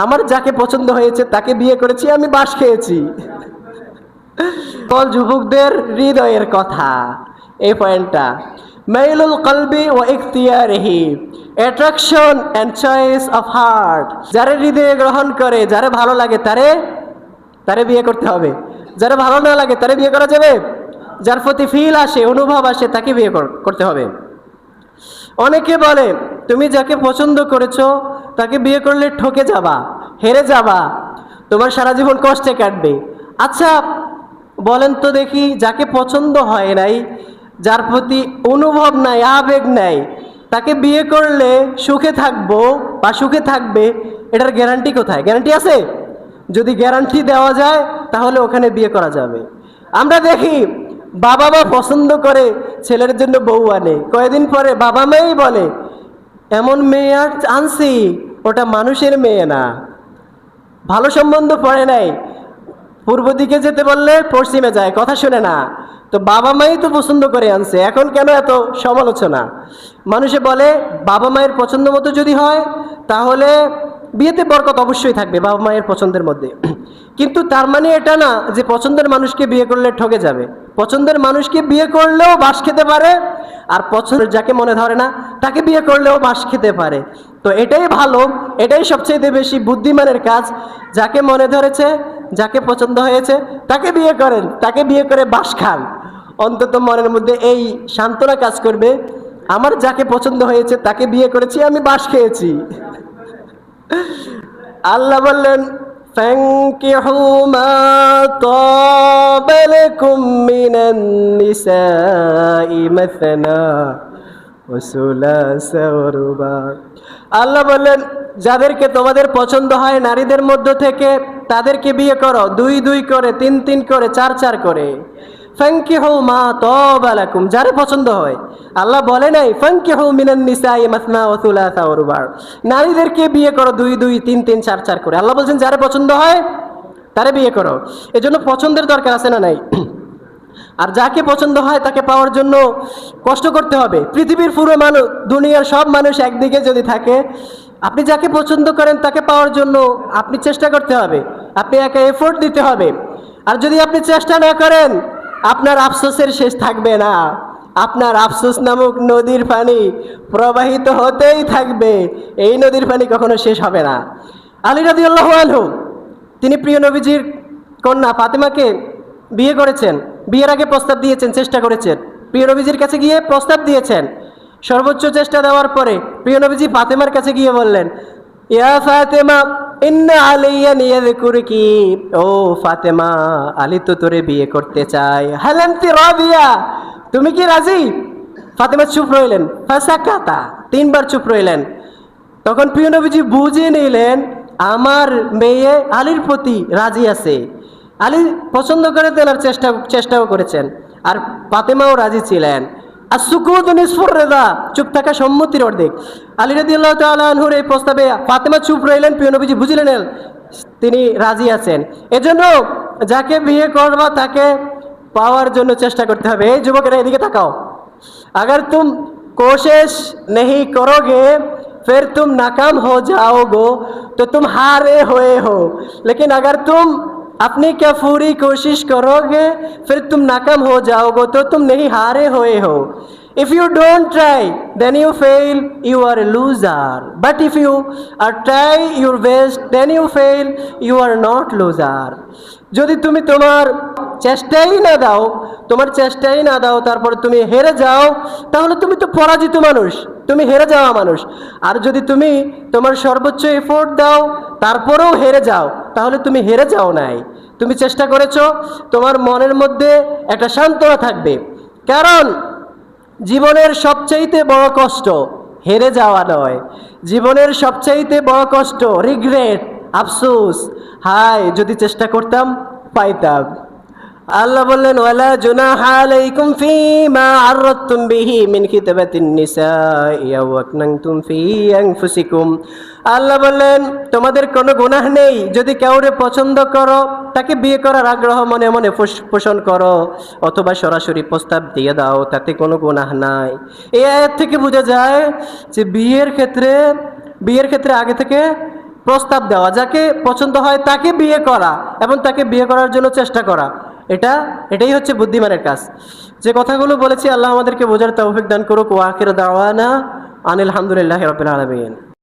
আমার যাকে পছন্দ হয়েছে তাকে বিয়ে করেছি, আমি বাস খেয়েছি। যুবকদের হৃদয়ের কথা এই পয়েন্টটা। মাইলুল কলবি ওয়া ইখতিয়ারিহি, attraction and choice of heart. যারে হৃদয়ে গ্রহণ করে, যারে ভালো লাগে তারে তারে বিয়ে করতে হবে। যারে ভালো না লাগে তারে বিয়ে করা যাবে? যার প্রতি ফিল আসে, অনুভব আসে, তাকে বিয়ে করতে হবে। অনেকে বলে তুমি যাকে পছন্দ করেছো তাকে বিয়ে করলে ঠকে যাবা, হেরে যাবা, তোমার সারা জীবন কষ্টে কাটবে। আচ্ছা বলেন তো দেখি, যাকে পছন্দ হয় নাই, যার প্রতি অনুভব নাই, আবেগ নাই, তাকে বিয়ে করলে সুখে থাকবো বা সুখে থাকবে, এটার গ্যারান্টি কোথায়? গ্যারান্টি আছে? যদি গ্যারান্টি দেওয়া যায় তাহলে ওখানে বিয়ে করা যাবে। আমরা দেখি বাবা মা পছন্দ করে ছেলের জন্য বউ আনে, কয়েকদিন পরে বাবা মাই বলে এমন মেয়ে আর আনছি, ওটা মানুষের মেয়ে না, ভালো সম্বন্ধ পড়ে নাই, পূর্ব দিকে যেতে বললে পশ্চিমে যায়, কথা শুনে না। তো বাবা মাই তো পছন্দ করে আনছে, এখন কেন এত সমালোচনা? মানুষে বলে বাবা মায়ের পছন্দ মতো যদি হয় তাহলে বিয়েতে বরকত অবশ্যই থাকবে বাবা মায়ের পছন্দের মধ্যে। কিন্তু তার মানে এটা না যে পছন্দের মানুষকে বিয়ে করলে ঠকে যাবে। পছন্দের মানুষকে বিয়ে করলেও বাস খেতে পারে, আর পছন্দের যাকে মনে ধরে না তাকে বিয়ে করলেও বাস খেতে পারে। তো এটাই ভালো, এটাই সবচেয়ে বেশি বুদ্ধিমানের কাজ। যাকে মনে ধরেছে, যাকে পছন্দ হয়েছে তাকে বিয়ে করেন, তাকে বিয়ে করে বাস খান। অন্তত মনের মধ্যে এই সান্ত্বনা কাজ করবে, আমার যাকে পছন্দ হয়েছে তাকে বিয়ে করেছি, আমি বাস খেয়েছি। আল্লাহ বললেন ফানকিহু মা তাবা লাকুম মিনান নিসাই মাসনা ওয়া সুলাসা ওয়া রুবা। আল্লাহ বললেন যাদেরকে তোমাদের পছন্দ হয় নারীদের মধ্য থেকে তাদেরকে বিয়ে করো, 2-2 করে, 3-3 করে, 4-4 করে। ফানকিহু মা তাবা লাকুম, যারে পছন্দ হয়। আল্লাহ বলে নাই ফানকিহু মিনান নিসাই মাসনা ওয়া সুলাসা ওয়া রুবা, নারীদেরকে বিয়ে করো 2-2, 3-3, 4-4 করে। আল্লাহ বলছেন যারে পছন্দ হয় তারে বিয়ে করো। এজন্য পছন্দের দরকার আছে না নাই? আর যাকে পছন্দ হয় তাকে পাওয়ার জন্য কষ্ট করতে হবে। পৃথিবীর পুরো মানুষ, দুনিয়ার সব মানুষ একদিকে যদি থাকে, আপনি যাকে পছন্দ করেন তাকে পাওয়ার জন্য আপনি চেষ্টা করতে হবে, আপনি একা এফোর্ট দিতে হবে। আর যদি আপনি চেষ্টা না করেন আপনার আফসোসের শেষ থাকবে না। আপনার আফসোস নামক নদীর পানি প্রবাহিত হতেই থাকবে, এই নদীর পানি কখনো শেষ হবে না। আলী রাদিয়াল্লাহু আনহু তিনি প্রিয় নবীজির কন্যা ফাতেমাকে বিয়ে করেছেন। বিয়ের আগে প্রস্তাব দিয়েছেন, চেষ্টা করেছেন, প্রিয় নবীজির কাছে গিয়ে প্রস্তাব দিয়েছেন। সর্বোচ্চ চেষ্টা দেওয়ার পরে প্রিয় নবীজি ফাতেমার কাছে গিয়ে বললেন ইয়া ফাতেমা ইন্না আলাইয়া ইয়াযকুরুকি, ও ফাতেমা আলী তো তোরে বিয়ে করতে চায়, হাল আনতি রাদিয়া, তুমি কি রাজি? ফাতেমা চুপ রইলেন, ফাসাকাতা, 3 বার চুপ রইলেন। তখন প্রিয় নবীজি বুঝে নিলেন আমার মেয়ে আলীর প্রতি রাজি আছে, আলী পছন্দ করে তেনার চেষ্টাও করেছেন, আর ফাতেমাও রাজি ছিলেন। আর সুকুত নিসফুর রেদা, চুপ থাকা সম্মতির অর্ধেক। আলী রাদিয়াল্লাহু তাআলা আনহুর এই প্রস্তাবে ফাতেমা চুপ রইলেন, প্রিয় নবীজি বুঝলেন তিনি রাজি আছেন। এজন্য যাকে বিয়ে করবা তাকে পাওয়ার জন্য চেষ্টা করতে হবে। এই যুবকেরা এদিকে তাকাও, अगर तुम कोशिश नहीं करोगे फिर तुम नाकाम हो जाओगे, तो तुम हारे हुए हो। लेकिन अगर तुम अपनी क्या पूरी कोशिश करोगे फिर तुम नाकाम हो जाओगे, तो तुम नहीं हारे हुए हो। If you don't try then you fail, you are a loser, but if you try your best then you fail, you are not loser। যদি তুমি তোমার চেষ্টাই না দাও, তোমার চেষ্টাই না দাও, তারপর তুমি হেরে যাও, তাহলে তুমি তো পরাজিত মানুষ, তুমি হেরে যাওয়া মানুষ। আর যদি তুমি তোমার সর্বোচ্চ এফোর্ট দাও তারপরেও হেরে যাও, তাহলে তুমি হেরে যাও নাই, তুমি চেষ্টা করেছো। তোমার মনের মধ্যে একটা সান্ত্বনা থাকবে, কারণ জীবনের সবচাইতে বড় কষ্ট হেরে যাওয়া নয়, জীবনের সবচাইতে বড় কষ্ট রিগ্রেট, আফসোস, হায় যদি চেষ্টা করতাম পাইতাম। আল্লাহ বললেন ওয়ালা জুনাহা আলাইকুম ফীমা আররাতুম বিহি মিন কিতাবাতিন নিসাই আও আকনাতুম ফী আনফুসিকুম। আল্লাহ বললেন তোমাদের কোনো গুনাহ নেই যদি কাউরে পছন্দ করো, তাকে বিয়ে করার আগ্রহ মনে মনে পোষণ করো, অথবা সরাসরি প্রস্তাব দিয়ে দাও, তাতে কোনো গুনাহ নাই। এই আয়াত থেকে বোঝা যায় যে বিয়ের ক্ষেত্রে আগে থেকে প্রস্তাব দেওয়া, যাকে পছন্দ হয় তাকে বিয়ে করা এবং তাকে বিয়ে করার জন্য চেষ্টা করা, এটাই হচ্ছে বুদ্ধিমানের কাজ। যে কথাগুলো বলেছি আল্লাহ আমাদেরকে বোঝার তৌফিক দান করুক। ওয়া আখিরু দাওয়ানা আনিল হামদুলিল্লাহি রাব্বিল আলামিন।